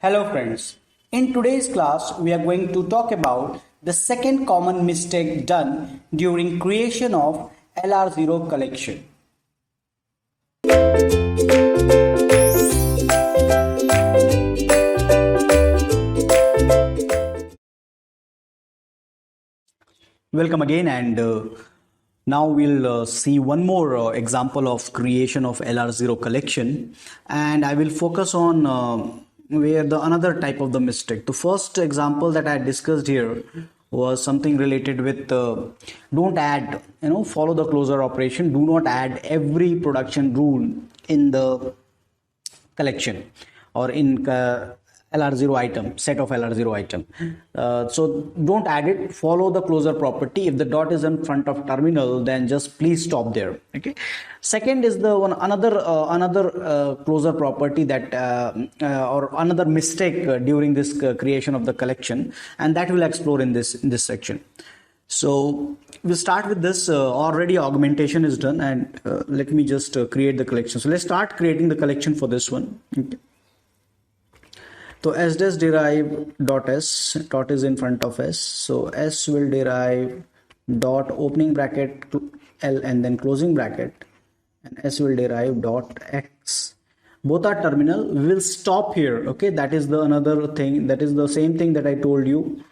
Hello friends, in today's class we are going to talk about the second common mistake done during creation of LR0 collection. Welcome again, and now we'll see one more example of creation of LR0 collection, and I will focus on where the another type of the mistake. The first example that I discussed here was something related with don't add, follow the closure operation. Do not add every production rule in the collection or in LR0 item, set of LR0 item. So don't add it, follow the closure property. If the dot is in front of terminal, then just please stop there. Okay. Second is the one another closure property that or another mistake during this creation of the collection, and that we'll explore in this section. So we'll start with this. Already augmentation is done, and let me just create the collection. So let's start creating the collection for this one. Okay. So s dash derive dot s, dot is in front of s, so s will derive dot opening bracket l and then closing bracket, and s will derive dot x. Both are terminal. We will stop here. Okay, that is the another thing. That is the same thing that I told you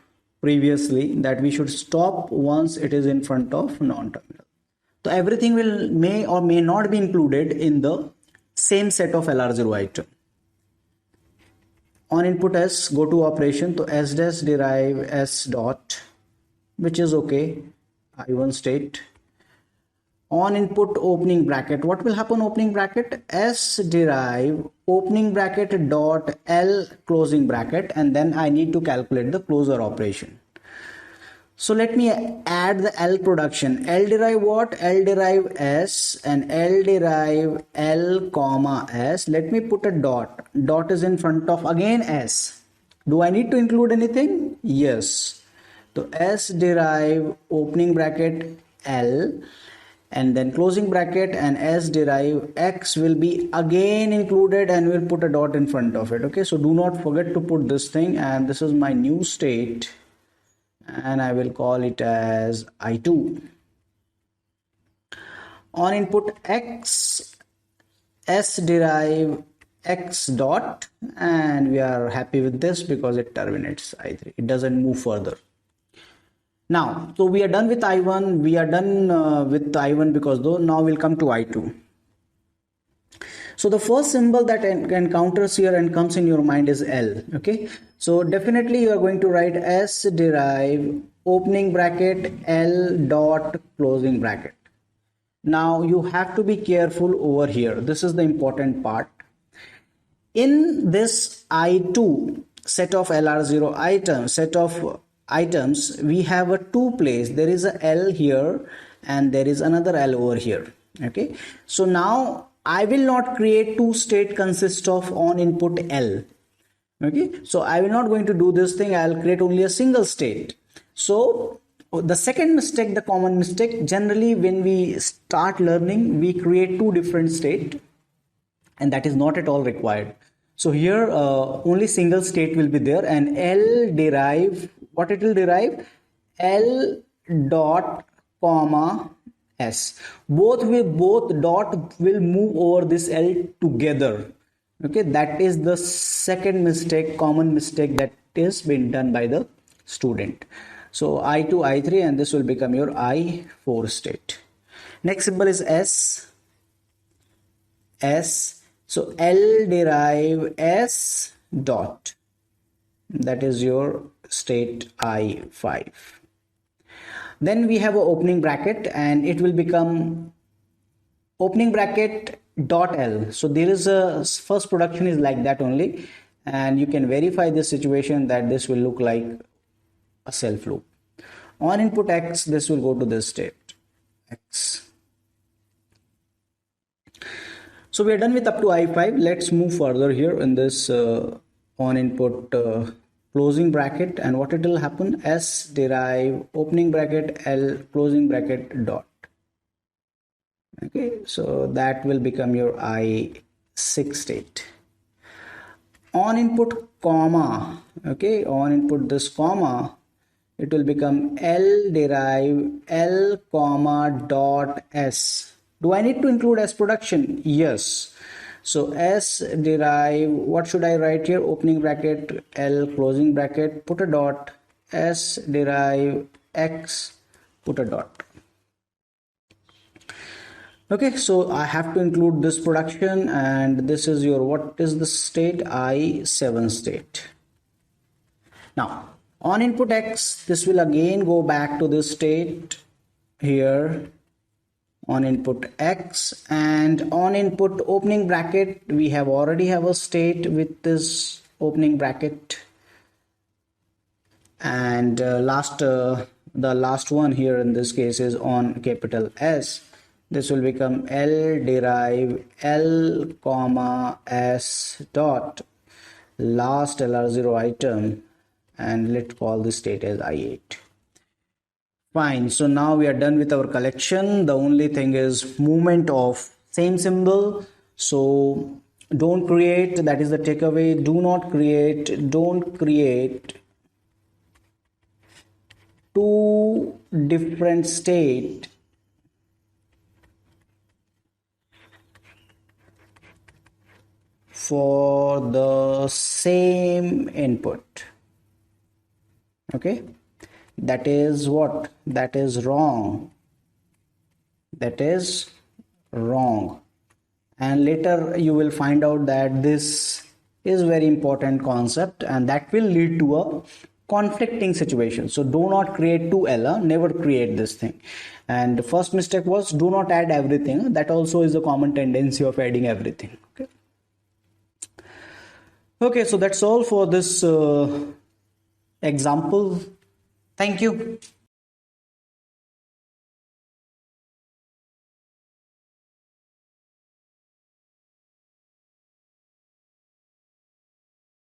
previously, that we should stop once it is in front of non-terminal. So everything may or may not be included in the same set of LR0 item. On input s, go to operation, so s dash derive s dot, which is okay, I1 state. On input opening bracket, what will happen opening bracket? S derive opening bracket dot L closing bracket, and then I need to calculate the closure operation. So let me add the L production. L derive what? L derive S and L derive L comma S. Let me put a dot. Dot is in front of again S. Do I need to include anything? Yes. So S derive opening bracket L and then closing bracket, and S derive X will be again included, and we'll put a dot in front of it. Okay, so do not forget to put this thing, and this is my new state, and I will call it as I2. On input X, S derive X dot, and we are happy with this because it terminates I3. It doesn't move further. Now, so we are done with I1. We are done with I1 because though now we'll come to I2. So the first symbol that encounters here and comes in your mind is L. Okay, so definitely you are going to write S derive opening bracket L dot closing bracket. Now you have to be careful over here. This is the important part. In this I2 set of LR0 items, we have a two place. There is a L here and there is another L over here. Okay, so now I will not create two state consist of on input L. Okay, so I will not going to do this thing. I'll create only a single state. So the second mistake, the common mistake, generally when we start learning, we create two different state, and that is not at all required. So here only single state will be there, and L derive, what it will derive? L dot comma S. Both dot will move over this L together. Okay, that is the second mistake, common mistake that is been done by the student. So I2, I3, and this will become your I4 state. Next symbol is S. So L derive S dot. That is your state I5. Then we have an opening bracket, and it will become opening bracket dot L. So there is a first production is like that only, and you can verify this situation that this will look like a self loop. On input X, this will go to this state X. So we are done with up to I5. Let's move further here in this on input closing bracket, and what it will happen? S derive opening bracket L closing bracket dot. Okay, so that will become your I6 state. on input comma, okay, on input this comma, it will become L derive L comma dot S. Do I need to include S production? Yes. So S derive, what should I write here? Opening bracket L closing bracket, put a dot, S derive X, put a dot. Okay, so I have to include this production, and this is your, what is the state? I7 state. Now on input X, this will again go back to this state here on input X, and on input opening bracket we have already have a state with this opening bracket, and the last one here in this case is on capital S. This will become L derive L comma S dot last LR0 item, and let's call this state as I8. Fine, so now we are done with our collection. The only thing is movement of same symbol. So don't create, that is the takeaway, don't create two different state for the same input. Okay, that is what? That is wrong. That is wrong. And later you will find out that this is very important concept, and that will lead to a conflicting situation. So do not create two L, never create this thing. And the first mistake was do not add everything. That also is a common tendency of adding everything. Okay, so that's all for this example. Thank you.